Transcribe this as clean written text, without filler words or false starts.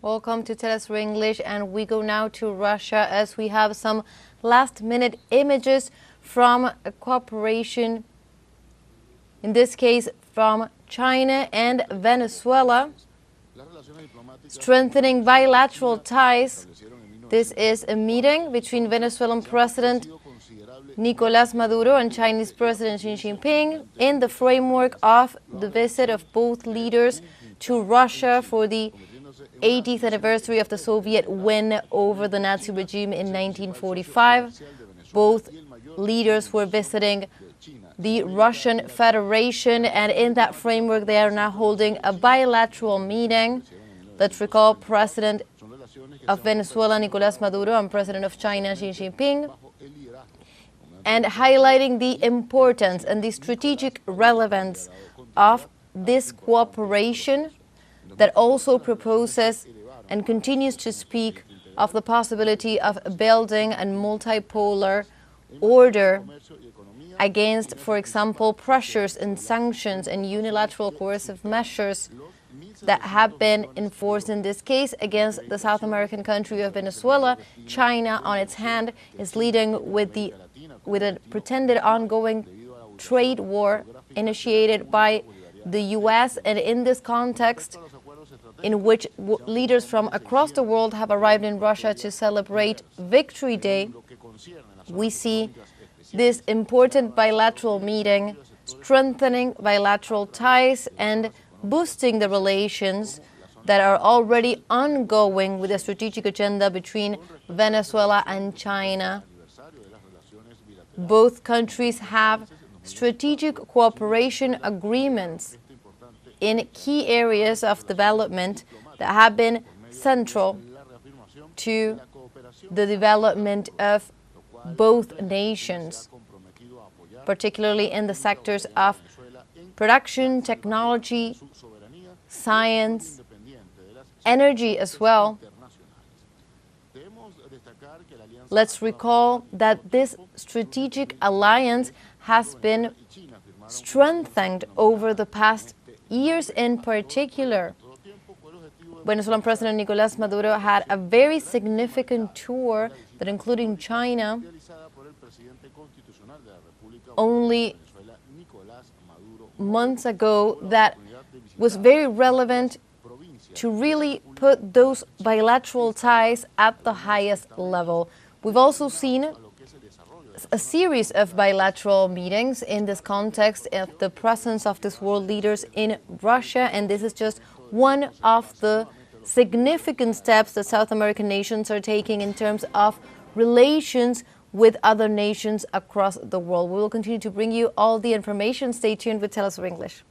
Welcome to teleSUR English, and we go now to Russia as we have some last-minute images from a cooperation, in this case from China and Venezuela, strengthening bilateral ties. This is a meeting between Venezuelan President Nicolás Maduro and Chinese President Xi Jinping in the framework of the visit of both leaders to Russia for the 80th anniversary of the Soviet win over the Nazi regime in 1945. Both leaders were visiting the Russian Federation, and in that framework they are now holding a bilateral meeting. Let's recall President of Venezuela Nicolás Maduro and President of China Xi Jinping, and highlighting the importance and the strategic relevance of this cooperation that also proposes and continues to speak of the possibility of building a multipolar order against, for example, pressures and sanctions and unilateral coercive measures that have been enforced in this case against the South American country of Venezuela. China, on its hand, is leading with a pretended ongoing trade war initiated by the U.S., and in this context, in which leaders from across the world have arrived in Russia to celebrate Victory Day, we see this important bilateral meeting strengthening bilateral ties and boosting the relations that are already ongoing with a strategic agenda between Venezuela and China. Both countries have strategic cooperation agreements in key areas of development that have been central to the development of both nations, particularly in the sectors of production, technology, science, energy as well. Let's recall that this strategic alliance has been strengthened over the past years. In particular, Venezuelan President Nicolás Maduro had a very significant tour that included China only months ago that was very relevant to really put those bilateral ties at the highest level. We've also seen a series of bilateral meetings in this context of the presence of these world leaders in Russia, and this is just one of the significant steps that South American nations are taking in terms of relations with other nations across the world. We will continue to bring you all the information. Stay tuned with teleSUR English.